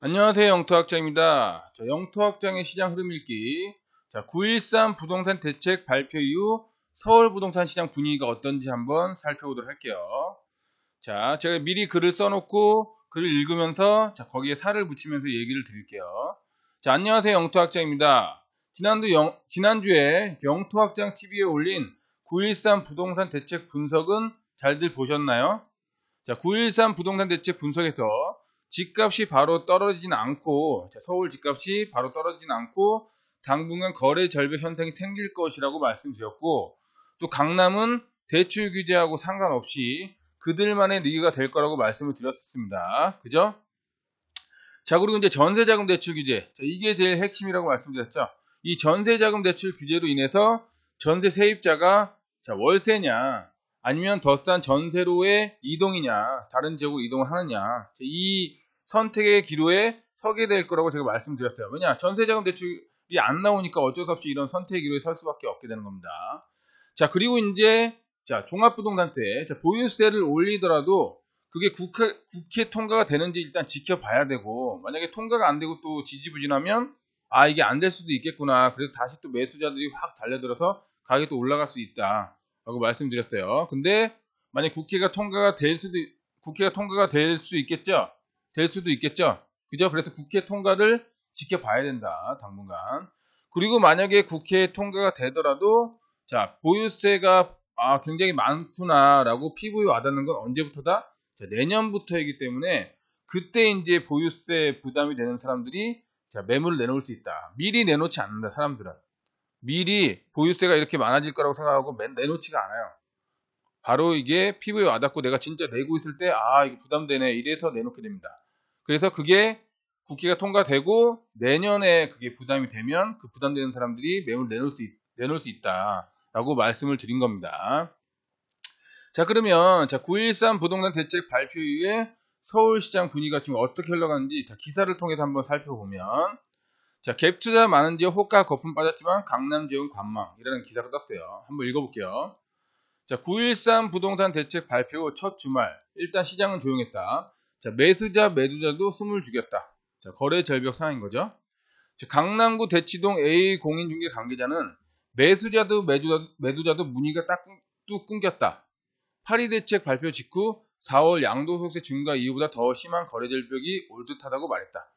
안녕하세요. 영토학장입니다. 영토학장의 시장 흐름 읽기. 9.13 부동산 대책 발표 이후 서울 부동산 시장 분위기가 어떤지 한번 살펴보도록 할게요. 제가 미리 글을 써놓고 글을 읽으면서 거기에 살을 붙이면서 얘기를 드릴게요. 안녕하세요. 영토학장입니다. 지난주에 영토학장 TV에 올린 9.13 부동산 대책 분석은 잘들 보셨나요? 9.13 부동산 대책 분석에서 집값이 바로 떨어지진 않고, 서울 집값이 바로 떨어지진 않고 당분간 거래 절벽 현상이 생길 것이라고 말씀드렸고, 또 강남은 대출 규제하고 상관없이 그들만의 리그가 될 거라고 말씀을 드렸습니다. 그죠? 그리고 이제 전세자금 대출 규제. 이게 제일 핵심이라고 말씀드렸죠. 이 전세자금 대출 규제로 인해서 전세 세입자가 월세냐 아니면 더 싼 전세로의 이동이냐 다른 지역으로 이동을 하느냐 이 선택의 기로에 서게 될 거라고 제가 말씀드렸어요. 왜냐 전세자금 대출이 안 나오니까 어쩔 수 없이 이런 선택의 기로에 설 수밖에 없게 되는 겁니다. 그리고 이제 종합부동산세 보유세를 올리더라도 그게 국회 통과가 되는지 일단 지켜봐야 되고, 만약에 통과가 안 되고 또 지지부진하면 이게 안 될 수도 있겠구나. 그래서 다시 또 매수자들이 확 달려들어서 가격이 또 올라갈 수 있다 라고 말씀드렸어요. 근데 만약 국회가 통과가 될 수 있겠죠? 될 수도 있겠죠? 그죠? 그래서 국회 통과를 지켜봐야 된다 당분간. 그리고 만약에 국회 통과가 되더라도 보유세가 굉장히 많구나 라고 피부에 와닿는 건 언제부터다? 내년부터이기 때문에 그때 이제 보유세 부담이 되는 사람들이 매물을 내놓을 수 있다. 미리 내놓지 않는다. 사람들은 미리 보유세가 이렇게 많아질 거라고 생각하고 내놓지가 않아요. 바로 이게 피부에 와닿고 내가 진짜 내고 있을 때 이게 부담되네 이래서 내놓게 됩니다. 그래서 그게 국회가 통과되고 내년에 그게 부담이 되면 그 부담되는 사람들이 매물 내놓을 수 있다 라고 말씀을 드린 겁니다. 그러면 9.13 부동산 대책 발표 이후에 서울시장 분위기가 지금 어떻게 흘러가는지 기사를 통해서 한번 살펴보면 갭 투자 많은 지역 호가 거품 빠졌지만 강남 지역은 관망이라는 기사가 떴어요. 한번 읽어볼게요. 9.13 부동산 대책 발표 후 첫 주말 일단 시장은 조용했다. 매수자 매도자도 숨을 죽였다. 거래 절벽 상황인 거죠. 강남구 대치동 A 공인중개 관계자는 매수자도 매도자도 문의가 뚝 끊겼다. 파리 대책 발표 직후 4월 양도소득세 중과 이후보다 더 심한 거래 절벽이 올 듯하다고 말했다.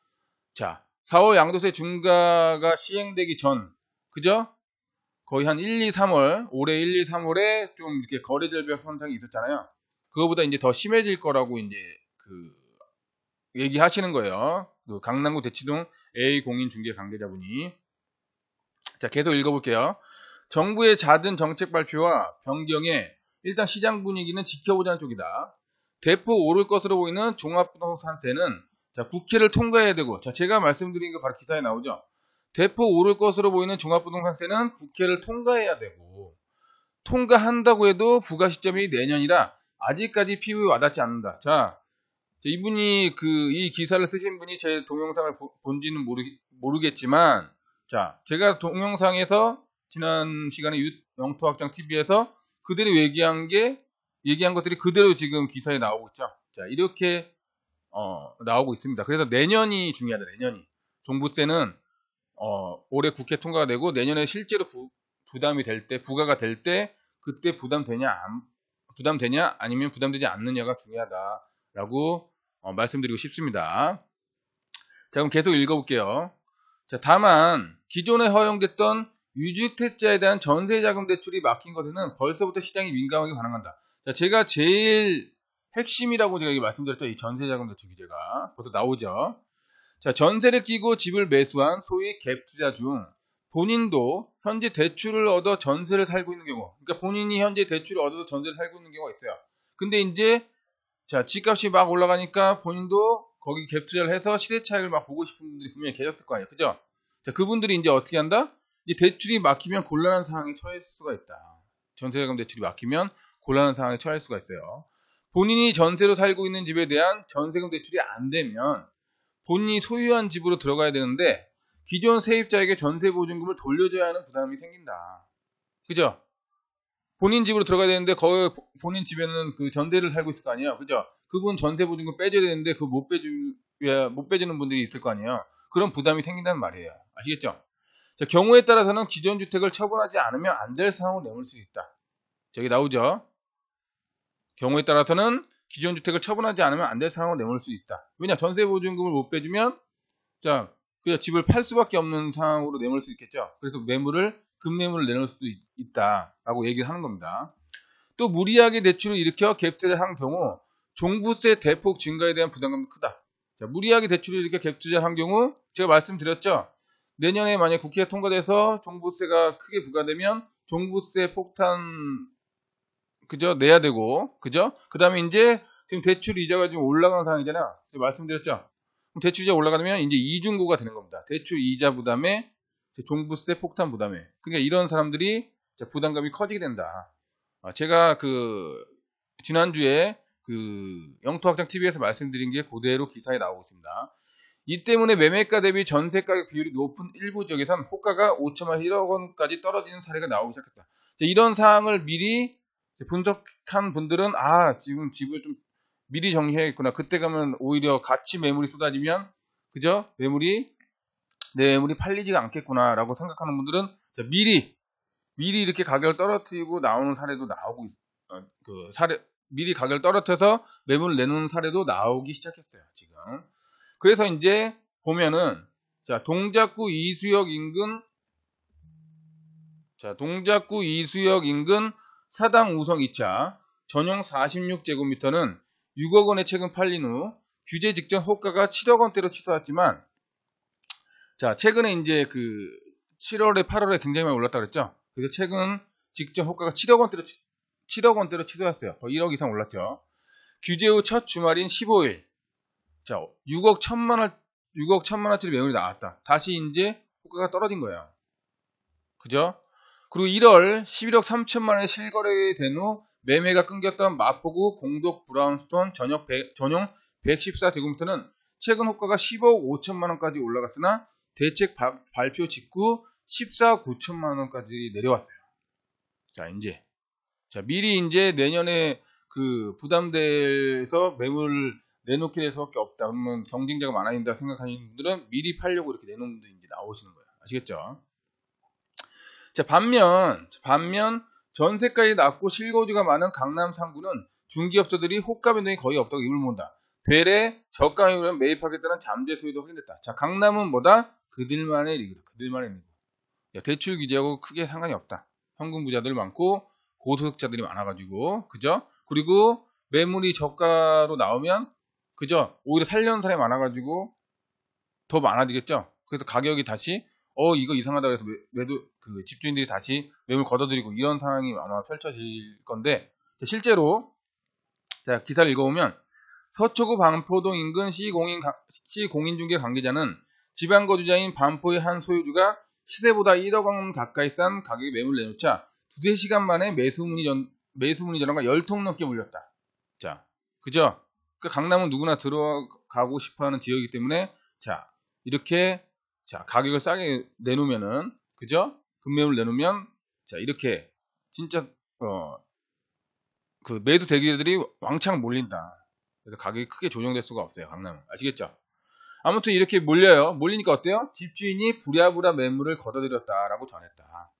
4월 양도세 중과가 시행되기 전, 그죠? 거의 한 1, 2, 3월, 올해 1, 2, 3월에 좀 이렇게 거래 절벽 현상이 있었잖아요. 그거보다 이제 더 심해질 거라고 이제 얘기하시는 거예요. 강남구 대치동 A 공인중개 관계자분이. 계속 읽어볼게요. 정부의 잦은 정책 발표와 변경에 일단 시장 분위기는 지켜보자는 쪽이다. 대폭 오를 것으로 보이는 종합부동산세는 국회를 통과해야 되고, 제가 말씀드린 거 바로 기사에 나오죠. 대폭 오를 것으로 보이는 종합부동산세는 국회를 통과해야 되고, 통과한다고 해도 부과 시점이 내년이라 아직까지 피부에 와닿지 않는다. 이분이 이 기사를 쓰신 분이 제 동영상을 본지는 모르겠지만, 제가 동영상에서 지난 시간에 영토학장 TV에서 그들이 얘기한 것들이 그대로 지금 기사에 나오고 있죠. 이렇게 나오고 있습니다. 그래서 내년이 중요하다. 내년이 종부세는 올해 국회 통과가 되고 내년에 실제로 부담이 될 때, 부과가 될 때 그때 부담되냐 아니면 부담되지 않느냐가 중요하다라고 말씀드리고 싶습니다. 그럼 계속 읽어볼게요. 다만 기존에 허용됐던 유주택자에 대한 전세자금 대출이 막힌 것에는 벌써부터 시장이 민감하게 반응한다. 제가 제일 핵심이라고 제가 말씀드렸죠. 이 전세자금 대출 규제가 벌써 나오죠. 전세를 끼고 집을 매수한 소위 갭 투자 중 본인도 현재 대출을 얻어 전세를 살고 있는 경우, 그러니까 본인이 현재 대출을 얻어서 전세를 살고 있는 경우가 있어요. 근데 이제 집값이 막 올라가니까 본인도 거기 갭 투자를 해서 시세 차익을 막 보고 싶은 분들이 분명히 계셨을 거예요. 그죠? 그분들이 이제 어떻게 한다? 이제 대출이 막히면 곤란한 상황에 처할 수가 있다. 전세자금 대출이 막히면 곤란한 상황에 처할 수가 있어요. 본인이 전세로 살고 있는 집에 대한 전세금 대출이 안 되면 본인이 소유한 집으로 들어가야 되는데 기존 세입자에게 전세 보증금을 돌려줘야 하는 부담이 생긴다. 그죠? 본인 집으로 들어가야 되는데 거기 본인 집에는 그 전세를 살고 있을 거 아니에요. 그죠? 그분 전세 보증금 빼줘야 되는데 그거 못 빼주는 분들이 있을 거 아니에요. 그런 부담이 생긴다는 말이에요. 아시겠죠? 자, 경우에 따라서는 기존 주택을 처분하지 않으면 안 될 사항으로 내몰 수 있다. 저기 나오죠? 경우에 따라서는 기존 주택을 처분하지 않으면 안 될 상황으로 내몰 수 있다. 왜냐? 전세 보증금을 못 빼주면 자, 그냥 집을 팔 수밖에 없는 상황으로 내몰 수 있겠죠. 그래서 급매물을 내놓을 수도 있다라고 얘기를 하는 겁니다. 또 무리하게 대출을 일으켜 갭투자를 한 경우 종부세 대폭 증가에 대한 부담감이 크다. 자, 무리하게 대출을 일으켜 갭투자를 한 경우 제가 말씀드렸죠. 내년에 만약 국회가 통과돼서 종부세가 크게 부과되면 종부세 폭탄 그죠? 내야 되고, 그죠? 그 다음에 이제 지금 대출 이자가 지금 올라가는 상황이잖아. 제가 말씀드렸죠? 그럼 대출 이자 올라가면 이제 이중고가 되는 겁니다. 대출 이자 부담에 종부세 폭탄 부담에. 그러니까 이런 사람들이 부담감이 커지게 된다. 제가 지난주에 영토학장 TV에서 말씀드린 게 그대로 기사에 나오고 있습니다. 이 때문에 매매가 대비 전세 가격 비율이 높은 일부 지역에선 호가가 5천만 1억 원까지 떨어지는 사례가 나오기 시작했다. 이런 사항을 미리 분석한 분들은 지금 집을 좀 미리 정리해야겠구나. 그때 가면 오히려 같이 매물이 쏟아지면 그죠? 내 매물이 팔리지가 않겠구나 라고 생각하는 분들은 미리 이렇게 가격을 떨어뜨리고 나오는 사례도 나오고 미리 가격을 떨어뜨려서 매물을 내놓는 사례도 나오기 시작했어요. 지금. 그래서 이제 보면은 동작구 이수역 인근 사당 우성 2차 전용 46제곱미터는 6억 원에 최근 팔린 후 규제 직전 호가가 7억 원대로 치솟았지만 최근에 이제 7월에 8월에 굉장히 많이 올랐다 그랬죠. 그래서 최근 직전 호가가 7억 원대로 치솟았어요. 거의 1억 이상 올랐죠. 규제 후 첫 주말인 15일 6억 1천만원짜리 매물이 나왔다. 다시 이제 호가가 떨어진 거예요. 그죠? 그리고 1월 11억 3천만원에 실거래된 후 매매가 끊겼던 마포구 공덕 브라운스톤 전용 114제곱미터는 최근 호가가 10억 5천만원까지 올라갔으나 대책 발표 직후 14억 9천만원까지 내려왔어요. 미리 이제 내년에 부담돼서 매물을 내놓게 될 수밖에 없다. 그러면 경쟁자가 많아진다 생각하시는 분들은 미리 팔려고 이렇게 내놓는 분들이 이제 나오시는 거예요. 아시겠죠? 반면 전세가율이 낮고 실거주가 많은 강남 상구는 중개업자들이 호가 변동이 거의 없다고 입을 모은다. 되레 저가율은 매입하겠다는 잠재 수요도 확인됐다. 강남은 뭐다? 그들만의 리그다. 대출 규제하고 크게 상관이 없다. 현금 부자들 많고 고소득자들이 많아가지고 그죠? 그리고 매물이 저가로 나오면 그죠? 오히려 살려는 사람이 많아가지고 더 많아지겠죠? 그래서 가격이 다시 이거 이상하다 그래서 집주인들이 다시 매물 걷어들이고 이런 상황이 아마 펼쳐질 건데 실제로 기사를 읽어보면 서초구 반포동 인근 시공인중개 관계자는 지방거주자인 반포의 한 소유주가 시세보다 1억 원 가까이 싼 가격에 매물을 내놓자 두세 시간 만에 매수문의 전화가 10통 넘게 몰렸다. 그죠? 강남은 누구나 들어가고 싶어하는 지역이기 때문에 이렇게 가격을 싸게 내놓으면은 그죠? 급매물 내놓으면 이렇게 진짜 매도 대기들이 왕창 몰린다. 그래서 가격이 크게 조정될 수가 없어요. 강남은. 아시겠죠? 아무튼 이렇게 몰려요. 몰리니까 어때요? 집주인이 부랴부랴 매물을 걷어들였다라고 전했다.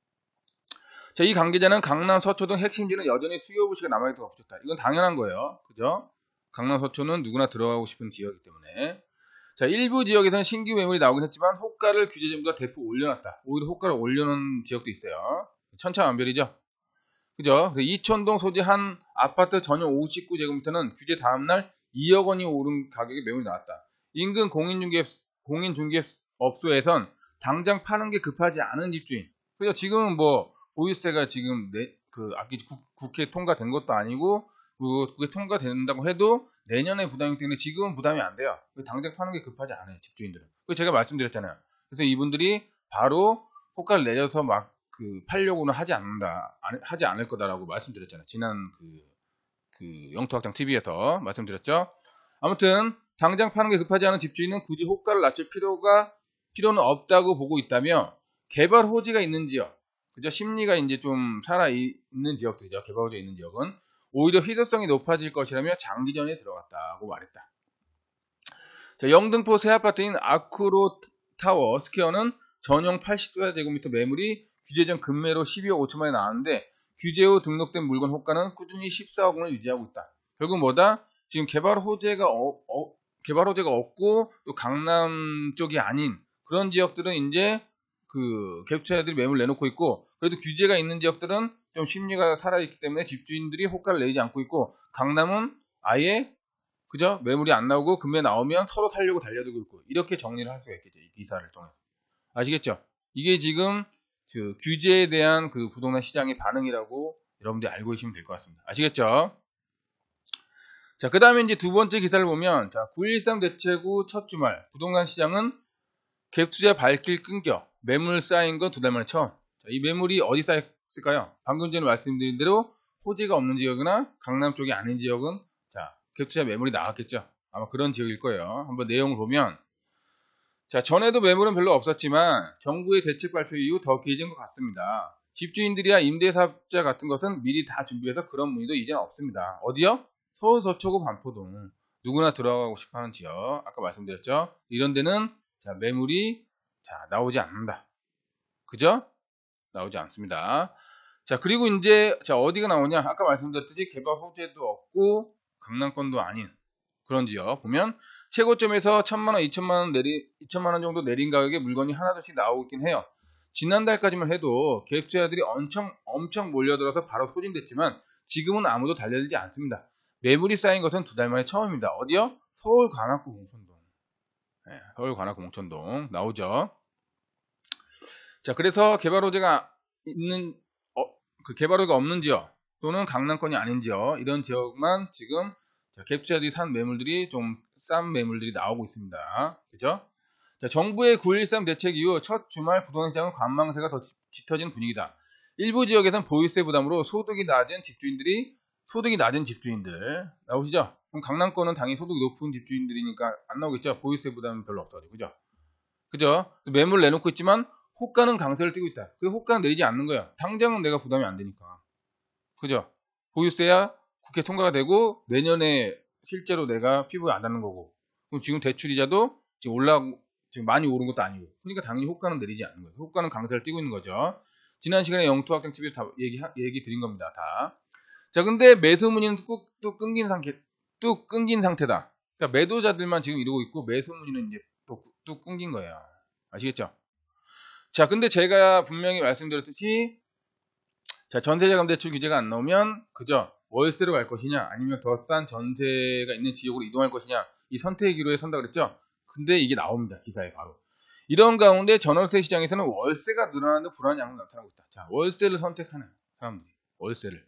이 관계자는 강남 서초 등 핵심지는 여전히 수요 부시가 남아있다고 없었다. 이건 당연한 거예요. 그죠? 강남 서초는 누구나 들어가고 싶은 지역이기 때문에. 일부 지역에서는 신규 매물이 나오긴 했지만 호가를 규제전보다 대폭 올려놨다. 오히려 호가를 올려놓은 지역도 있어요. 천차만별이죠. 그죠? 이촌동 소재 한 아파트 전용 59제곱미터는 규제 다음날 2억 원이 오른 가격에 매물이 나왔다. 인근 공인중개업소에선 당장 파는 게 급하지 않은 집주인. 그죠? 지금은 보유세가 지금 국회 통과된 것도 아니고 그게 통과된다고 해도 내년에 부담이기 때문에 지금은 부담이 안 돼요. 당장 파는 게 급하지 않아요. 집주인들은. 제가 말씀드렸잖아요. 그래서 이분들이 바로 호가를 내려서 팔려고는 하지 않을 거다라고 말씀드렸잖아요. 지난 영토학장 TV에서 말씀드렸죠. 아무튼 당장 파는 게 급하지 않은 집주인은 굳이 호가를 낮출 필요는 없다고 보고 있다며 개발 호지가 있는 지역, 그죠? 심리가 이제 좀 살아있는 지역들이죠. 개발되어 있는 지역은 오히려 희소성이 높아질 것이라며 장기전에 들어갔다고 말했다. 자, 영등포 새 아파트인 아크로 타워 스퀘어는 전용 80제곱미터 매물이 규제 전 급매로 12억 5천만에 나왔는데 규제 후 등록된 물건 호가는 꾸준히 14억 원을 유지하고 있다. 결국 뭐다? 지금 개발 호재가 없고 또 강남 쪽이 아닌 그런 지역들은 이제 그 갭투자자들이 매물 내놓고 있고, 그래도 규제가 있는 지역들은 좀 심리가 살아있기 때문에 집주인들이 호가를 내지 않고 있고, 강남은 아예 그죠? 매물이 안 나오고 금매 나오면 서로 살려고 달려들고 있고, 이렇게 정리를 할 수가 있겠죠. 이 기사를 통해서. 아시겠죠? 이게 지금 그 규제에 대한 그 부동산 시장의 반응이라고 여러분들이 알고 계시면 될 것 같습니다. 아시겠죠? 자, 그 다음에 이제 두 번째 기사를 보면, 자, 9.13 대책 후 첫 주말, 부동산 시장은 갭투자 발길 끊겨 매물 쌓인 건 2달 만에 처음. 자, 이 매물이 어디 쌓였을까요? 방금 전에 말씀드린 대로 호재가 없는 지역이나 강남 쪽이 아닌 지역은 자, 갭투자 매물이 나왔겠죠. 아마 그런 지역일 거예요. 한번 내용을 보면, 자, 전에도 매물은 별로 없었지만 정부의 대책 발표 이후 더 길어진 것 같습니다. 집주인들이야 임대사업자 같은 것은 미리 다 준비해서 그런 문의도 이제는 없습니다. 어디요? 서울 서초구 반포동. 누구나 들어가고 싶어하는 지역. 아까 말씀드렸죠. 이런 데는 자, 매물이 자, 나오지 않는다. 그죠? 나오지 않습니다. 자, 그리고 이제 자, 어디가 나오냐? 아까 말씀드렸듯이 개발 호재도 없고 강남권도 아닌 그런 지역 보면 최고점에서 1,000만원, 2천만원 정도 내린 가격에 물건이 하나둘씩 나오고 있긴 해요. 지난달까지만 해도 갭투자자들이 엄청 몰려들어서 바로 소진됐지만 지금은 아무도 달려들지 않습니다. 매물이 쌓인 것은 2달 만에 처음입니다. 어디요? 서울 관악구 공천동. 네, 서울 관악구 공천동 나오죠. 자, 그래서 개발 호재가 있는 그 개발 호재가 없는 지역 또는 강남권이 아닌 지역, 이런 지역만 지금 갭투자들이 산 매물들이 좀 싼 매물들이 나오고 있습니다. 그죠? 자, 정부의 9.13 대책 이후 첫 주말 부동산 시장은 관망세가 더 짙어지는 분위기다. 일부 지역에서는 보유세 부담으로 소득이 낮은 집주인들 나오시죠? 그럼 강남권은 당연히 소득이 높은 집주인들이니까 안 나오겠죠? 보유세 부담은 별로 없어가지고. 그죠? 그죠? 매물 내놓고 있지만 호가는 강세를 띠고 있다. 그 호가는 내리지 않는 거야. 당장은 내가 부담이 안 되니까. 그죠? 보유세야 국회 통과가 되고 내년에 실제로 내가 피부에 안 닿는 거고. 그럼 지금 대출이자도 지금 많이 오른 것도 아니고. 그러니까 당연히 호가는 내리지 않는 거예요. 호가는 강세를 띠고 있는 거죠. 지난 시간에 영토학장 TV에서 다 얘기 드린 겁니다. 다. 자, 근데 매수 문의는 뚝 끊긴 상태다. 그러니까 매도자들만 지금 이러고 있고 매수 문의는 이제 뚝 끊긴 거예요. 아시겠죠? 자, 근데 제가 분명히 말씀드렸듯이 자, 전세자금 대출 규제가 안 나오면 그저 월세로 갈 것이냐 아니면 더 싼 전세가 있는 지역으로 이동할 것이냐 이 선택의 기로에 선다 그랬죠. 근데 이게 나옵니다. 기사에 바로. 이런 가운데 전월세 시장에서는 월세가 늘어나는 불안한 양상이 나타나고 있다. 자, 월세를 선택하는 사람들이 월세를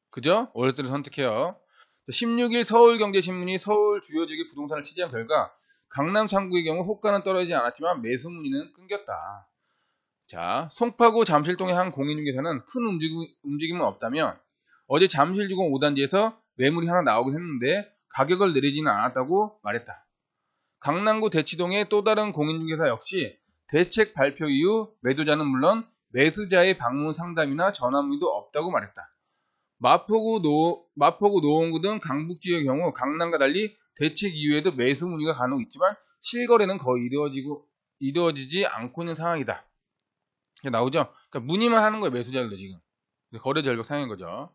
그죠? 월세를 선택해요. 16일 서울경제신문이 서울 주요 지역의 부동산을 취재한 결과 강남 3구의 경우 호가는 떨어지지 않았지만 매수 문의는 끊겼다. 자, 송파구 잠실동의 한 공인중개사는 큰 움직임은 없다면 어제 잠실주공 5단지에서 매물이 하나 나오긴 했는데 가격을 내리지는 않았다고 말했다. 강남구 대치동의 또 다른 공인중개사 역시 대책 발표 이후 매도자는 물론 매수자의 방문 상담이나 전화 문의도 없다고 말했다. 마포구 노원구 등 강북지역의 경우 강남과 달리 대책 이후에도 매수 문의가 간혹 있지만 실거래는 거의 이루어지지 않고 있는 상황이다. 나오죠? 그러니까 문의만 하는 거예요. 매수자들도 지금. 거래 절벽 상황인 거죠.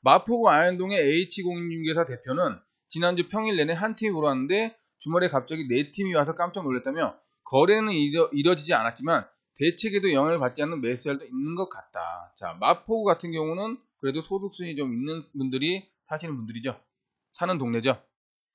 마포구 아현동의 H공인중개사 대표는 지난주 평일 내내 한 팀이 보러 왔는데 주말에 갑자기 4팀이 와서 깜짝 놀랐다며 거래는 이루어지지 않았지만 대책에도 영향을 받지 않는 매수자들도 있는 것 같다. 자, 마포구 같은 경우는 그래도 소득순이 좀 있는 분들이 사시는 분들이죠. 사는 동네죠.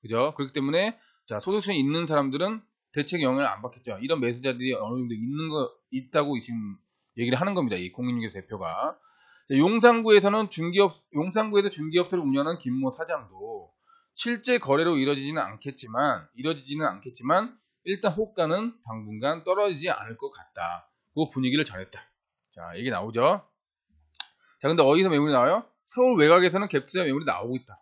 그죠? 그렇기 때문에 자, 소득순이 있는 사람들은 대책 영향을 안 받겠죠. 이런 매수자들이 어느 정도 있다고 지금 얘기를 하는 겁니다. 이 공인중개사 대표가. 자, 용산구에도 중개업소를 운영하는 김모 사장도 실제 거래로 이루어지지는 않겠지만 일단 호가는 당분간 떨어지지 않을 것 같다. 그 분위기를 전했다. 자, 얘기 나오죠. 자, 근데 어디서 매물이 나와요? 서울 외곽에서는 갭투자 매물이 나오고 있다.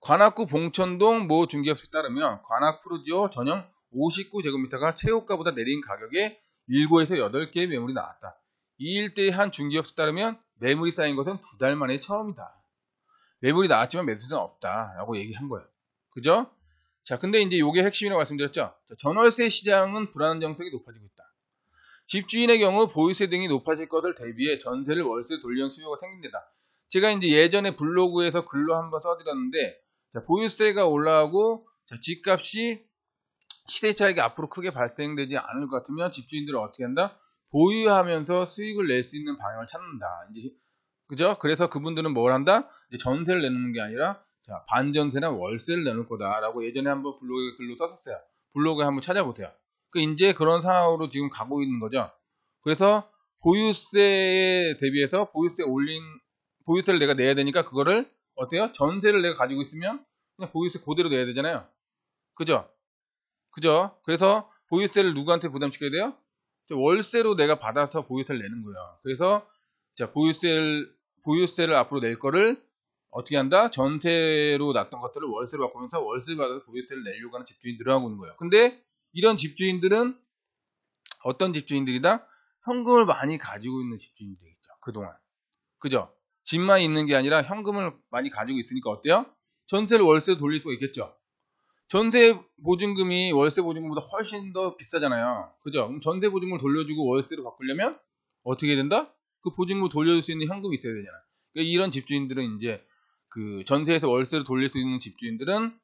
관악구 봉천동 모 중개업소에 따르면 관악 푸르지오 전용 59제곱미터가 최고가보다 내린 가격에 7에서 8개의 매물이 나왔다. 이 일대의 한 중기업에 따르면 매물이 쌓인 것은 2달 만에 처음이다. 매물이 나왔지만 매수세는 없다라고 얘기한 거예요. 그죠? 자, 근데 이제 요게 핵심이라고 말씀드렸죠. 자, 전월세 시장은 불안정성이 높아지고 있다. 집주인의 경우 보유세 등이 높아질 것을 대비해 전세를 월세 돌리는 수요가 생긴다. 제가 이제 예전에 블로그에서 글로 한번 써드렸는데, 자, 보유세가 올라가고 자, 집값이 시세 차익이 앞으로 크게 발생되지 않을 것 같으면 집주인들은 어떻게 한다? 보유하면서 수익을 낼 수 있는 방향을 찾는다. 이제 그죠? 그래서 그분들은 뭘 한다? 이제 전세를 내는 게 아니라 자, 반전세나 월세를 내놓을 거다라고 예전에 한번 블로그에 글로 썼었어요. 블로그에 한번 찾아보세요. 이제 그런 상황으로 지금 가고 있는 거죠. 그래서 보유세에 대비해서 보유세를 내가 내야 되니까 그거를 어때요? 전세를 내가 가지고 있으면 그냥 보유세 그대로 내야 되잖아요. 그죠? 그죠? 그래서 보유세를 누구한테 부담시켜야 돼요? 월세로 내가 받아서 보유세를 내는 거예요. 그래서 자, 보유세를 앞으로 낼 거를 어떻게 한다? 전세로 놨던 것들을 월세로 바꾸면서 월세를 받아서 보유세를 내려고 하는 집주인이 늘어나고 있는 거예요. 근데 이런 집주인들은 어떤 집주인들이다? 현금을 많이 가지고 있는 집주인들이죠. 그동안. 그죠? 집만 있는 게 아니라 현금을 많이 가지고 있으니까 어때요? 전세를 월세로 돌릴 수가 있겠죠. 전세 보증금이 월세 보증금보다 훨씬 더 비싸잖아요. 그죠? 그럼 전세 보증금을 돌려주고 월세로 바꾸려면 어떻게 된다? 그 보증금을 돌려줄 수 있는 현금이 있어야 되잖아. 그러니까 이런 집주인들은 이제 그 전세에서 월세로 돌릴 수 있는 집주인들은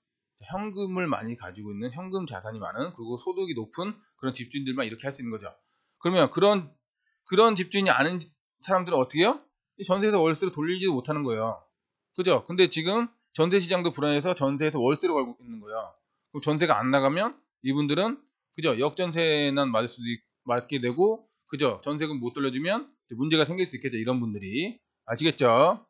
현금을 많이 가지고 있는 현금 자산이 많은 그리고 소득이 높은 그런 집주인들만 이렇게 할 수 있는 거죠. 그러면 그런 집주인이 아는 사람들은 어떻게 해요? 전세에서 월세로 돌리지도 못하는 거예요. 그죠? 근데 지금 전세 시장도 불안해서 전세에서 월세로 걸고 있는 거예요. 그럼 전세가 안 나가면 이분들은 그죠? 역전세난 맞게 되고 그죠? 전세금 못 돌려주면 문제가 생길 수 있겠죠. 이런 분들이 아시겠죠?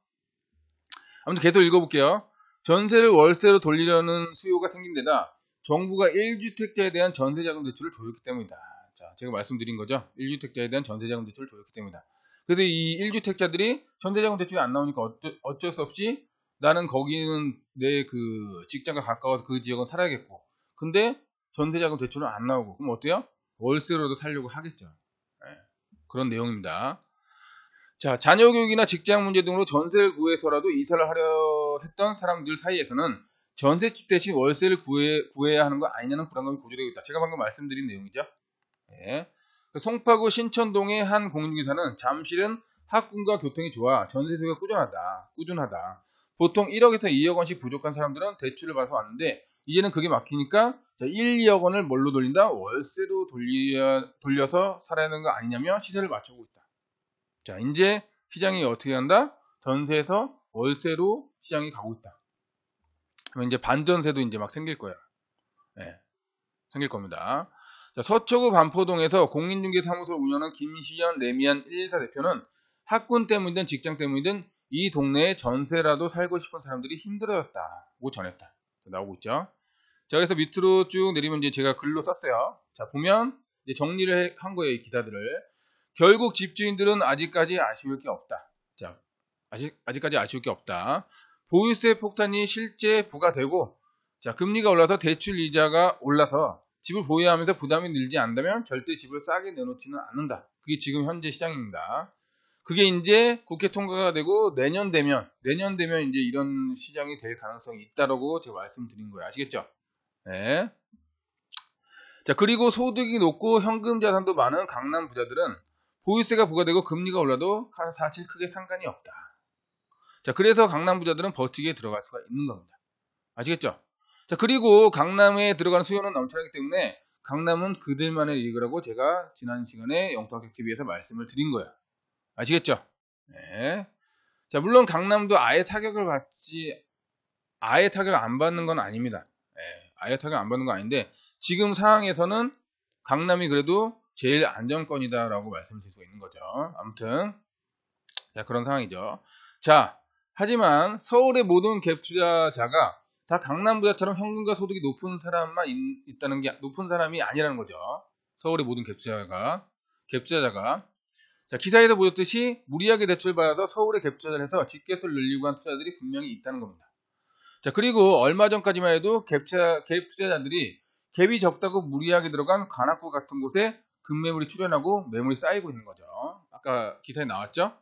아무튼 계속 읽어볼게요. 전세를 월세로 돌리려는 수요가 생긴 데다 정부가 1주택자에 대한 전세자금 대출을 조였기 때문이다. 자, 제가 말씀드린 거죠. 1주택자에 대한 전세자금 대출을 조였기 때문이다. 그래서 이 1주택자들이 전세자금 대출이 안 나오니까 어쩔 수 없이 나는 거기는 내 그 직장과 가까워서 그 지역은 살아야겠고 근데 전세자금 대출은 안 나오고 그럼 어때요? 월세로도 살려고 하겠죠. 네, 그런 내용입니다. 자, 자녀 교육이나 직장 문제 등으로 전세를 구해서라도 이사를 하려 했던 사람들 사이에서는 전세집 대신 월세를 구해야 하는 거 아니냐는 불안감이 고조되고 있다. 제가 방금 말씀드린 내용이죠. 네. 송파구 신천동의 한 공인중개사는 잠실은 학군과 교통이 좋아 전세 수요가 꾸준하다. 보통 1억에서 2억 원씩 부족한 사람들은 대출을 받아서 왔는데 이제는 그게 막히니까 1, 2억 원을 뭘로 돌린다? 월세로 돌려서 살아야 하는 거 아니냐며 시세를 맞추고 있다. 자, 이제 시장이 어떻게 한다? 전세에서 월세로 시장이 가고 있다. 그럼 이제 반전세도 이제 막 생길 거예요. 네, 생길 겁니다. 자, 서초구 반포동에서 공인중개사무소를 운영하는 김시현 레미안 114 대표는 학군 때문이든 직장 때문이든 이 동네에 전세라도 살고 싶은 사람들이 힘들어졌다고 전했다. 나오고 있죠. 자, 그래서 밑으로 쭉 내리면 이제 제가 글로 썼어요. 자, 보면 이제 정리를 한 거예요, 이 기사들을. 결국 집주인들은 아직까지 아쉬울 게 없다. 자, 아직까지 아쉬울 게 없다. 보유세 폭탄이 실제 부과되고, 자, 금리가 올라서 대출 이자가 올라서 집을 보유하면서 부담이 늘지 않는다면 절대 집을 싸게 내놓지는 않는다. 그게 지금 현재 시장입니다. 그게 이제 국회 통과가 되고 내년 되면 이제 이런 시장이 될 가능성이 있다라고 제가 말씀드린 거예요. 아시겠죠? 네. 자, 그리고 소득이 높고 현금 자산도 많은 강남 부자들은 보유세가 부과되고 금리가 올라도 사실 크게 상관이 없다. 자, 그래서 강남 부자들은 버티기에 들어갈 수가 있는 겁니다. 아시겠죠? 자, 그리고 강남에 들어가는 수요는 넘쳐나기 때문에 강남은 그들만의 리그라고 제가 지난 시간에 영통학TV에서 말씀을 드린 거예요. 아시겠죠? 네. 자, 물론 강남도 아예 타격 안 받는 건 아닙니다. 네, 아예 타격 안 받는 건 아닌데 지금 상황에서는 강남이 그래도 제일 안정권이다라고 말씀드릴 수 있는 거죠. 아무튼 자, 그런 상황이죠. 자, 하지만 서울의 모든 갭 투자자가 다 강남 부자처럼 현금과 소득이 높은 사람만 있다는 게 높은 사람이 아니라는 거죠. 서울의 모든 갭 투자자가 자, 기사에서 보셨듯이 무리하게 대출받아서 서울에 갭 투자를 해서 집값을 늘리고 한 투자들이 분명히 있다는 겁니다. 자, 그리고 얼마 전까지만 해도 갭 투자자들이 갭이 적다고 무리하게 들어간 관악구 같은 곳에 급매물이 출현하고 매물이 쌓이고 있는 거죠. 아까 기사에 나왔죠?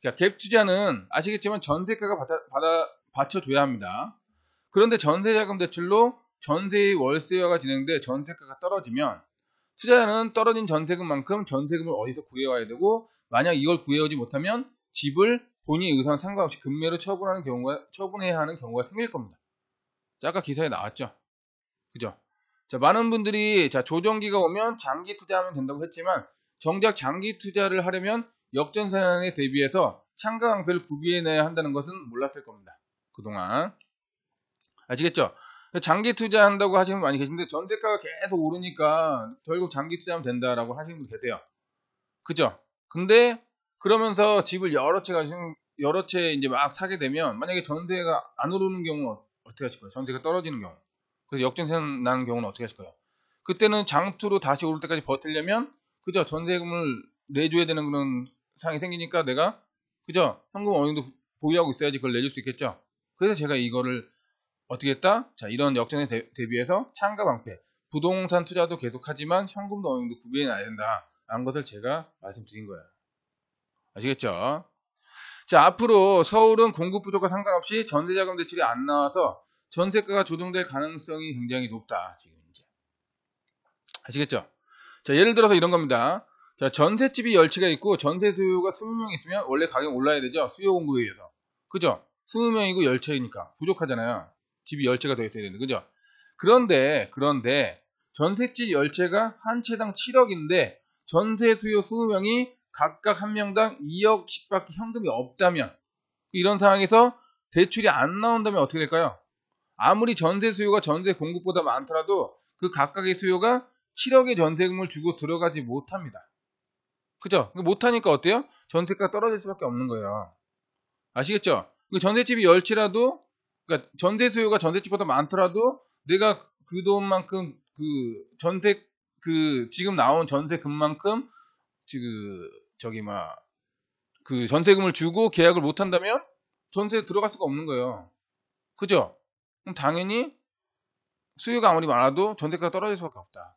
자, 갭 투자는 아시겠지만 전세가가 받쳐줘야 합니다. 그런데 전세자금 대출로 전세의 월세화가 진행돼 전세가가 떨어지면 투자자는 떨어진 전세금만큼 전세금을 어디서 구해와야 되고, 만약 이걸 구해오지 못하면 집을 본인의 의사와 상관없이 급매로 처분해야 하는 경우가 생길 겁니다. 자, 아까 기사에 나왔죠? 그죠? 자, 많은 분들이 자, 조정기가 오면 장기 투자하면 된다고 했지만 정작 장기 투자를 하려면 역전세난에 대비해서 창가 방패를 구비해내야 한다는 것은 몰랐을 겁니다. 그동안. 아시겠죠? 장기 투자한다고 하시는 분 많이 계신데 전세가가 계속 오르니까 결국 장기 투자하면 된다라고 하시는 분 계세요. 그죠? 근데 그러면서 집을 여러 채 이제 막 사게 되면 만약에 전세가 안 오르는 경우는 어떻게 하실 거예요? 전세가 떨어지는 경우. 그래서 역전세 나는 경우는 어떻게 하실 거예요? 그때는 장투로 다시 오를 때까지 버티려면 그죠? 전세금을 내줘야 되는 그런 상황이 생기니까 내가 그죠? 현금 어느 정도 보유하고 있어야지 그걸 내줄 수 있겠죠? 그래서 제가 이거를 어떻게 했다? 자, 이런 역전에 대비해서 창가 방패, 부동산 투자도 계속하지만 현금도 어느 정도 구비해놔야 된다 라는 것을 제가 말씀드린 거예요. 아시겠죠? 자, 앞으로 서울은 공급 부족과 상관없이 전세자금 대출이 안 나와서 전세가가 조정될 가능성이 굉장히 높다. 지금 이제 아시겠죠? 자, 예를 들어서 이런 겁니다. 자, 전셋집이 10채가 있고 전세 수요가 20명 있으면 원래 가격 올라야 되죠? 수요 공급에 의해서. 그죠? 20명이고 10채니까 부족하잖아요. 집이 10채가 더 있어야 되는데, 그죠? 그런데 전셋집 10채가 한 채당 7억인데 전세 수요 20명이 각각 한 명당 2억씩밖에 현금이 없다면, 이런 상황에서 대출이 안 나온다면 어떻게 될까요? 아무리 전세 수요가 전세 공급보다 많더라도 그 각각의 수요가 7억의 전세금을 주고 들어가지 못합니다. 그죠? 못하니까 어때요? 전세가가 떨어질 수밖에 없는 거예요. 아시겠죠? 전셋집이 10채라도, 그러니까 전세 수요가 전셋집보다 많더라도 내가 그 돈만큼 지금 나온 전세금만큼 그 전세금을 주고 계약을 못 한다면 전세에 들어갈 수가 없는 거예요. 그죠? 그럼 당연히 수요가 아무리 많아도 전세가가 떨어질 수밖에 없다.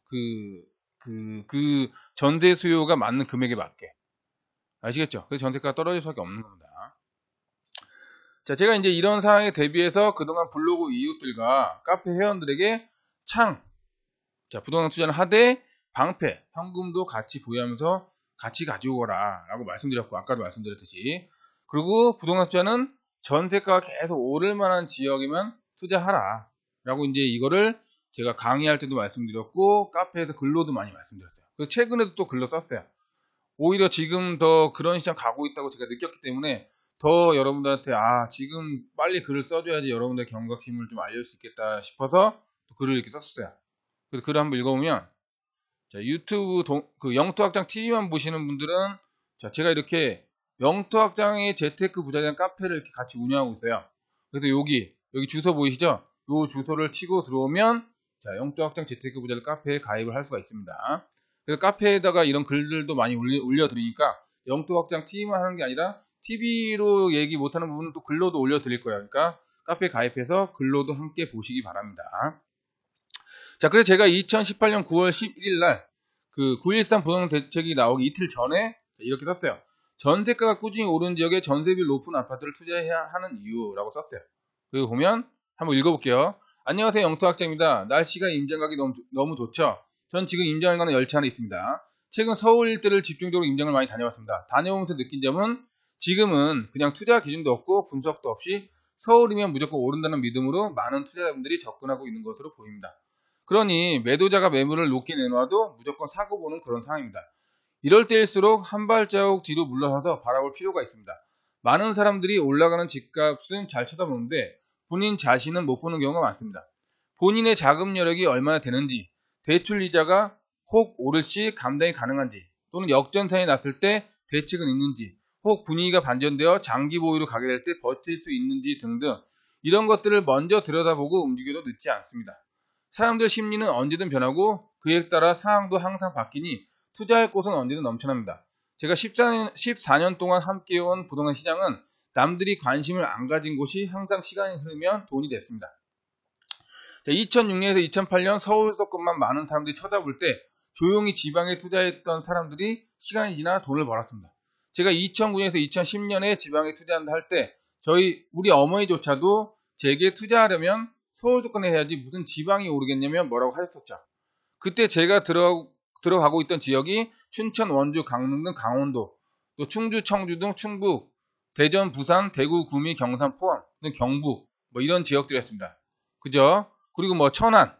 그 전세 수요가 맞는 금액에 맞게. 아시겠죠? 그래서 전세가가 떨어질 수밖에 없는 겁니다. 자, 제가 이제 이런 상황에 대비해서 그동안 블로그 이웃들과 카페 회원들에게 자, 부동산 투자는 하되 방패, 현금도 같이 보유하면서 같이 가져오거라 라고 말씀드렸고, 아까도 말씀드렸듯이, 그리고 부동산 투자는 전세가가 계속 오를 만한 지역에만 투자하라 라고 이제 이거를 제가 강의할 때도 말씀드렸고 카페에서 글로도 많이 말씀드렸어요. 그래서 최근에도 또 글로 썼어요. 오히려 지금 더 그런 시장 가고 있다고 제가 느꼈기 때문에 더 여러분들한테 지금 빨리 글을 써줘야지 여러분들의 경각심을 좀 알릴 수 있겠다 싶어서 또 글을 이렇게 썼어요. 그래서 글을 한번 읽어보면, 자, 유튜브 영토학장 TV만 보시는 분들은, 자, 제가 이렇게 영토학장의 재테크 부자에 카페를 이렇게 같이 운영하고 있어요. 그래서 여기 주소 보이시죠? 요 주소를 치고 들어오면, 자, 영토학장 재테크 부자들 카페에 가입을 할 수가 있습니다. 그래서 카페에다가 이런 글들도 많이 올려드리니까 영토학장 TV만 하는 게 아니라 TV로 얘기 못하는 부분은 또 글로도 올려드릴 거예요. 그러니까 카페에 가입해서 글로도 함께 보시기 바랍니다. 자, 그래서 제가 2018년 9월 11일 날 그 9.13 부동산 대책이 나오기 이틀 전에 이렇게 썼어요. 전세가가 꾸준히 오른 지역에 전세비율 높은 아파트를 투자해야 하는 이유라고 썼어요. 그리고 보면 한번 읽어볼게요. 안녕하세요, 영토학장입니다. 날씨가 임장 가기 너무 좋죠? 전 지금 임장을 가는 열차 안에 있습니다. 최근 서울 일대를 집중적으로 임장을 많이 다녀왔습니다. 다녀오면서 느낀 점은 지금은 그냥 투자 기준도 없고 분석도 없이 서울이면 무조건 오른다는 믿음으로 많은 투자자분들이 접근하고 있는 것으로 보입니다. 그러니 매도자가 매물을 높게 내놓아도 무조건 사고 보는 그런 상황입니다. 이럴 때일수록 한 발자국 뒤로 물러서서 바라볼 필요가 있습니다. 많은 사람들이 올라가는 집값은 잘 쳐다보는데 본인 자신은 못 보는 경우가 많습니다. 본인의 자금 여력이 얼마나 되는지, 대출 이자가 혹 오를 시 감당이 가능한지, 또는 역전세에 났을 때 대책은 있는지, 혹 분위기가 반전되어 장기 보유로 가게 될 때 버틸 수 있는지 등등, 이런 것들을 먼저 들여다보고 움직여도 늦지 않습니다. 사람들 심리는 언제든 변하고 그에 따라 상황도 항상 바뀌니 투자할 곳은 언제든 넘쳐납니다. 제가 14년 동안 함께해온 부동산 시장은 남들이 관심을 안 가진 곳이 항상 시간이 흐르면 돈이 됐습니다. 2006년에서 2008년 서울 수도권만 많은 사람들이 쳐다볼 때 조용히 지방에 투자했던 사람들이 시간이 지나 돈을 벌었습니다. 제가 2009년에서 2010년에 지방에 투자한다 할 때 우리 어머니조차도 제게 투자하려면 서울 조건에 해야지 무슨 지방이 오르겠냐면 뭐라고 하셨었죠. 그때 제가 들어가고 있던 지역이 춘천, 원주, 강릉 등 강원도, 또 충주, 청주 등 충북, 대전, 부산, 대구, 구미, 경산, 포항 등 경북 뭐 이런 지역들이었습니다. 그죠? 그리고 뭐 천안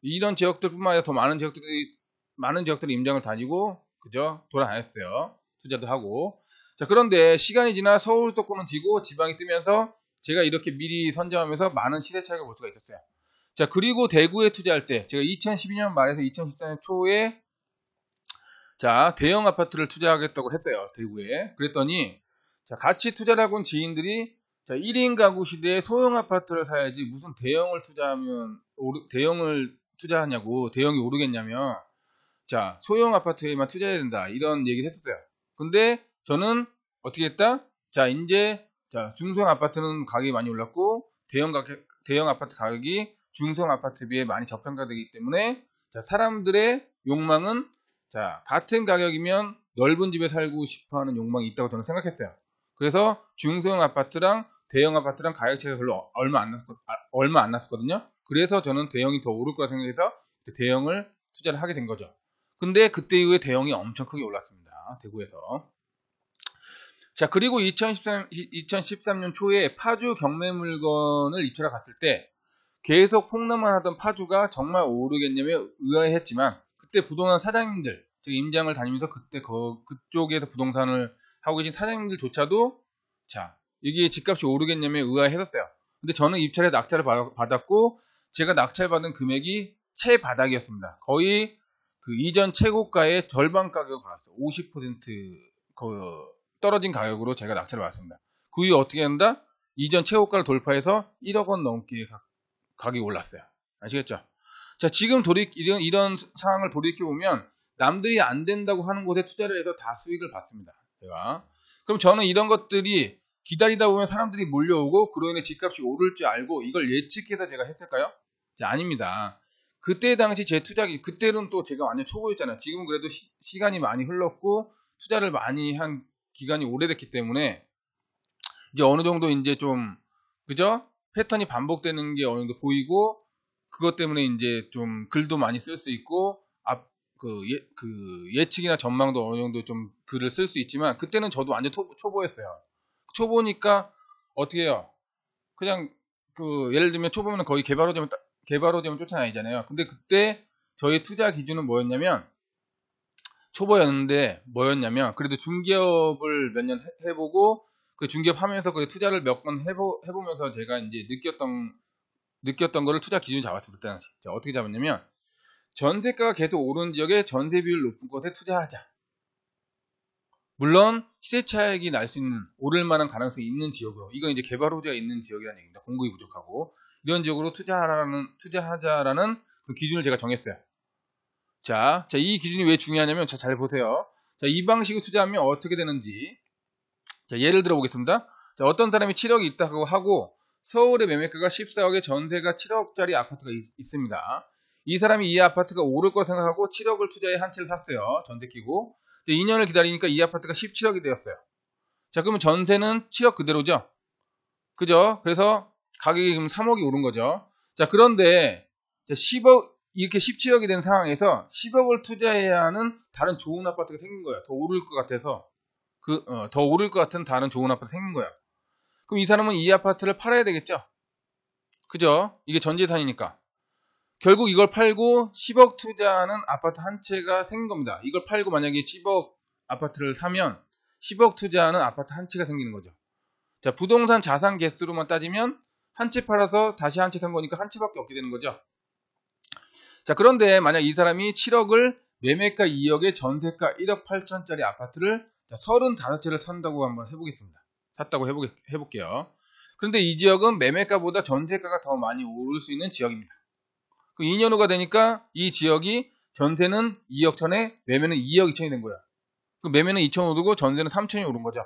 이런 지역들뿐만 아니라 더 많은 지역들이 임장을 다니고 그죠? 돌아다녔어요. 투자도 하고. 자, 그런데 시간이 지나 서울 수도권은 지고 지방이 뜨면서 제가 이렇게 미리 선점하면서 많은 시대 차익을 볼 수가 있었어요. 자, 그리고 대구에 투자할 때 제가 2012년 말에서 2014년 초에 자, 대형 아파트를 투자하겠다고 했어요. 대구에. 그랬더니 자, 같이 투자를 하고 온 지인들이 자, 1인 가구 시대에 소형 아파트를 사야지 무슨 대형을 투자하냐고 대형이 오르겠냐면 자, 소형 아파트에만 투자해야 된다. 이런 얘기를 했었어요. 근데 저는 어떻게 했다? 자, 이제 자, 중소형 아파트는 가격이 많이 올랐고 대형 아파트 가격이 중소형 아파트 비해 많이 저평가되기 때문에 자, 사람들의 욕망은 자, 같은 가격이면 넓은 집에 살고 싶어하는 욕망이 있다고 저는 생각했어요. 그래서 중소형 아파트랑 대형 아파트랑 가격 차이가 별로 얼마 안 났었거든요. 그래서 저는 대형이 더 오를 거라 생각해서 대형을 투자를 하게 된 거죠. 근데 그때 이후에 대형이 엄청 크게 올랐습니다. 대구에서. 자, 그리고 2013년 초에 파주 경매 물건을 입찰해 갔을 때 계속 폭락만 하던 파주가 정말 오르겠냐며 의아해했지만 그때 부동산 사장님들, 즉 임장을 다니면서 그때 그쪽에서 부동산을 하고 계신 사장님들조차도 자, 이게 집값이 오르겠냐며 의아해했었어요. 근데 저는 입찰에 낙찰을 받았고 제가 낙찰받은 금액이 최바닥이었습니다. 거의 그 이전 최고가의 절반 가격을 받았어요. 50% 떨어진 가격으로 제가 낙찰을 받았습니다. 그 이후 어떻게 한다? 이전 최고가를 돌파해서 1억 원 넘게 가격이 올랐어요. 아시겠죠? 자, 지금 이런 상황을 돌이켜보면 남들이 안 된다고 하는 곳에 투자를 해서 다 수익을 받습니다. 제가. 그럼 저는 이런 것들이 기다리다 보면 사람들이 몰려오고 그로 인해 집값이 오를 줄 알고 이걸 예측해서 제가 했을까요? 자, 아닙니다. 그때 당시 제 투자기 그때는 또 제가 완전 초보였잖아요. 지금은 그래도 시간이 많이 흘렀고 투자를 많이 한 기간이 오래됐기 때문에 이제 어느 정도 이제 좀 그죠? 패턴이 반복되는 게 어느 정도 보이고 그것 때문에 이제 좀 글도 많이 쓸 수 있고 예측이나 전망도 어느 정도 좀 글을 쓸 수 있지만 그때는 저도 완전 초보였어요. 초보니까 어떻게 해요? 그냥 예를 들면 초보면 거의 개발호재만 쫓아다니잖아요. 근데 그때 저희 투자 기준은 뭐였냐면 초보였는데 뭐였냐면 그래도 중개업을 몇 년 해보고 그 중개업 하면서 그 투자를 몇 번 해보면서 제가 이제 느꼈던 거를 투자 기준 잡았습니다. 그때 당시. 자, 어떻게 잡았냐면 전세가가 계속 오르는 지역에 전세 비율 높은 곳에 투자하자. 물론 시세 차익이 날 수 있는 오를 만한 가능성이 있는 지역으로 이건 이제 개발 호재가 있는 지역이라는 얘기입니다. 공급이 부족하고 이런 지역으로 투자하자라는 그 기준을 제가 정했어요. 자, 이 기준이 왜 중요하냐면 잘 보세요. 자, 이 방식으로 투자하면 어떻게 되는지 자, 예를 들어 보겠습니다. 자, 어떤 사람이 7억이 있다고 하고 서울의 매매가가 14억에 전세가 7억짜리 아파트가 있습니다. 이 사람이 이 아파트가 오를 거 생각하고 7억을 투자해 한 채를 샀어요. 전세 끼고. 2년을 기다리니까 이 아파트가 17억이 되었어요. 자, 그러면 전세는 7억 그대로죠? 그죠? 그래서 가격이 그럼 3억이 오른 거죠. 자, 그런데 10억, 이렇게 17억이 된 상황에서 10억을 투자해야 하는 다른 좋은 아파트가 생긴 거예요. 더 오를 것 같아서. 더 오를 것 같은 다른 좋은 아파트 생긴 거예요. 그럼 이 사람은 이 아파트를 팔아야 되겠죠? 그죠? 이게 전 재산이니까. 결국 이걸 팔고 10억 투자하는 아파트 한 채가 생긴 겁니다. 이걸 팔고 만약에 10억 아파트를 사면 10억 투자하는 아파트 한 채가 생기는 거죠. 자, 부동산 자산 개수로만 따지면 한 채 팔아서 다시 한 채 산 거니까 한 채밖에 없게 되는 거죠. 자, 그런데 만약 이 사람이 7억을 매매가 2억에 전세가 1억 8천짜리 아파트를 35채를 산다고 한번 해보겠습니다. 샀다고 해볼게요. 그런데 이 지역은 매매가보다 전세가가 더 많이 오를 수 있는 지역입니다. 그 2년 후가 되니까 이 지역이 전세는 2억 천에 매매는 2억 2천이 된 거야. 그 매매는 2천 오르고 전세는 3천이 오른 거죠.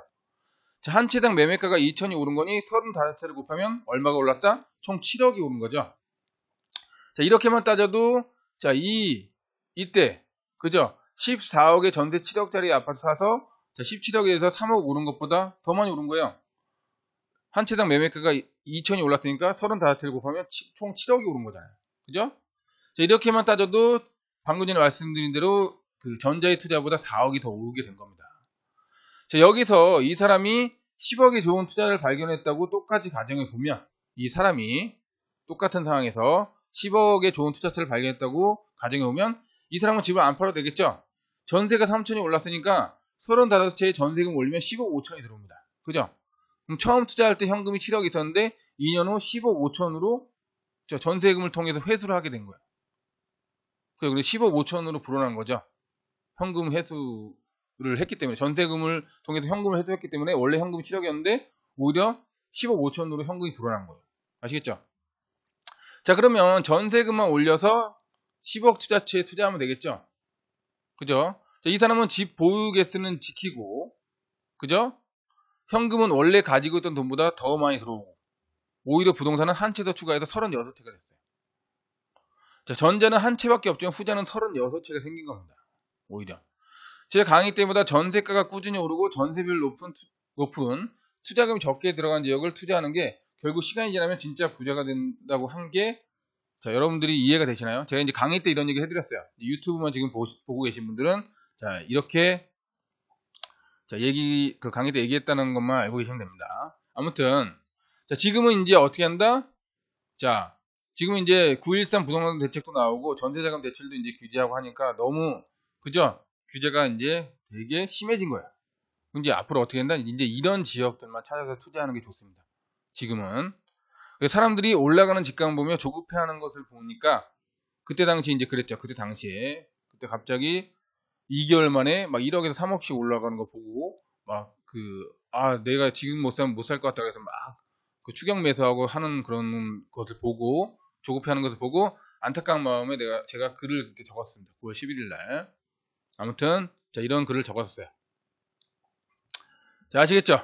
자, 한 채당 매매가가 2천이 오른 거니 35채를 곱하면 얼마가 올랐다? 총 7억이 오른 거죠. 자, 이렇게만 따져도 자, 이때 그죠? 14억에 전세 7억짜리 아파트 사서 자, 17억에서 3억 오른 것보다 더 많이 오른 거예요. 한 채당 매매가가 2천이 올랐으니까 35채를 곱하면 총 7억이 오른 거잖아요. 그죠? 자, 이렇게만 따져도 방금 전에 말씀드린 대로 그 전자의 투자보다 4억이 더 오르게 된 겁니다. 자, 여기서 이 사람이 10억의 좋은 투자를 발견했다고 똑같이 가정해 보면, 이 사람이 똑같은 상황에서 10억의 좋은 투자처를 발견했다고 가정해 보면 이 사람은 집을 안 팔아도 되겠죠? 전세가 3천이 올랐으니까 35채의 전세금 올리면 10억 5천이 들어옵니다. 그죠? 그럼 처음 투자할 때 현금이 7억 있었는데 2년 후 10억 5천으로 전세금을 통해서 회수를 하게 된 거예요. 그래서 10억 5천으로 불어난 거죠. 현금 회수를 했기 때문에, 전세금을 통해서 현금을 회수했기 때문에 원래 현금이 7억이었는데 오히려 10억 5천으로 현금이 불어난 거예요. 아시겠죠? 자, 그러면 전세금만 올려서 10억 투자처에 투자하면 되겠죠? 그죠? 자, 이 사람은 집 보유개수는 지키고, 그죠? 현금은 원래 가지고 있던 돈보다 더 많이 들어오고, 오히려 부동산은 한 채 더 추가해서 36채가 됐어요. 자, 전자는 한 채밖에 없지만 후자는 36채가 생긴 겁니다. 오히려. 제 강의 때보다 전세가가 꾸준히 오르고 전세비율 높은 투자금이 적게 들어간 지역을 투자하는 게 결국 시간이 지나면 진짜 부자가 된다고 한 게, 자, 여러분들이 이해가 되시나요? 제가 이제 강의 때 이런 얘기 해드렸어요. 유튜브만 지금 보고 계신 분들은, 자, 이렇게, 자, 그 강의 때 얘기했다는 것만 알고 계시면 됩니다. 아무튼, 자, 지금은 이제 어떻게 한다? 자, 지금 이제 9.13 부동산 대책도 나오고 전세자금 대출도 이제 규제하고 하니까 너무, 그죠? 규제가 이제 되게 심해진 거야. 이제 앞으로 어떻게 된다? 이제 이런 지역들만 찾아서 투자하는 게 좋습니다. 지금은. 사람들이 올라가는 집값을 보며 조급해하는 것을 보니까, 그때 당시 이제 그랬죠. 그때 당시에. 그때 갑자기 2개월 만에 막 1억에서 3억씩 올라가는 거 보고, 막 내가 지금 못 사면 못 살 것 같다 그래서 막 그 추격 매수하고 하는 그런 것을 보고, 조급해하는 것을 보고, 안타까운 마음에 제가 글을 그때 적었습니다. 9월 11일 날. 아무튼, 자, 이런 글을 적었어요. 자, 아시겠죠?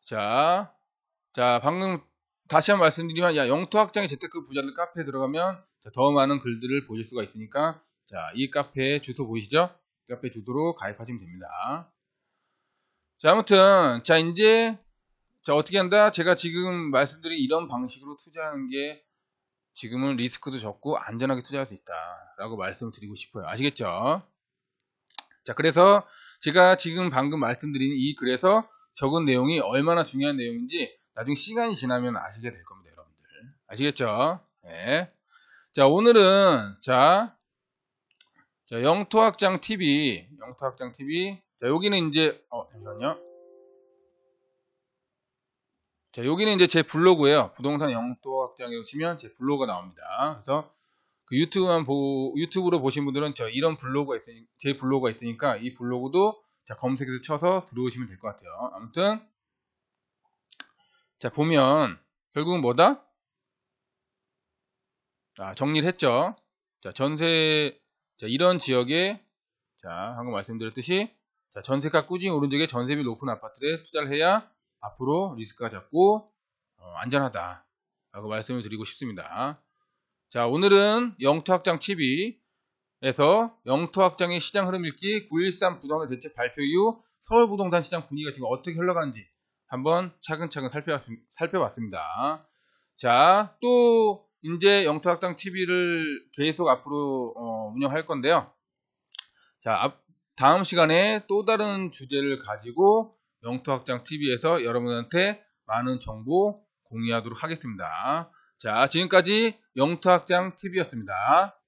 자, 방금 다시 한번 말씀드리면, 영토학장의 재테크 부자들 카페에 들어가면 더 많은 글들을 보실 수가 있으니까, 자, 이 카페 주소 보이시죠? 이 카페 주소로 가입하시면 됩니다. 자, 아무튼, 자, 이제, 자, 어떻게 한다? 제가 지금 말씀드린 이런 방식으로 투자하는 게 지금은 리스크도 적고 안전하게 투자할 수 있다 라고 말씀을 드리고 싶어요. 아시겠죠? 자, 그래서 제가 지금 방금 말씀드린 이 글에서 적은 내용이 얼마나 중요한 내용인지 나중에 시간이 지나면 아시게 될 겁니다, 여러분들. 아시겠죠? 네. 자, 오늘은, 영토학장 TV. 자, 여기는 이제, 잠시만요. 자, 여기는 이제 제 블로그예요. 부동산 영토학장이라고 치면 제 블로그가 나옵니다. 그래서 그 유튜브로 보신 분들은 이런 제 블로그가 있으니까 이 블로그도 자, 검색해서 쳐서 들어오시면 될 것 같아요. 아무튼, 자, 보면, 결국은 뭐다? 정리를 했죠. 자, 이런 지역에, 자, 방금 말씀드렸듯이, 자, 전세가 꾸준히 오른 지역에 전세비 높은 아파트에 투자를 해야 앞으로 리스크가 작고, 안전하다. 라고 말씀을 드리고 싶습니다. 자, 오늘은 영토학장 TV에서 영토학장의 시장 흐름 읽기 9.13 부동산 대책 발표 이후 서울 부동산 시장 분위기가 지금 어떻게 흘러가는지 한번 차근차근 살펴봤습니다. 자, 또 이제 영토학장 TV를 계속 앞으로 운영할 건데요. 자, 다음 시간에 또 다른 주제를 가지고 영토학장 TV에서 여러분한테 많은 정보 공유하도록 하겠습니다. 자, 지금까지 영토학장 TV였습니다.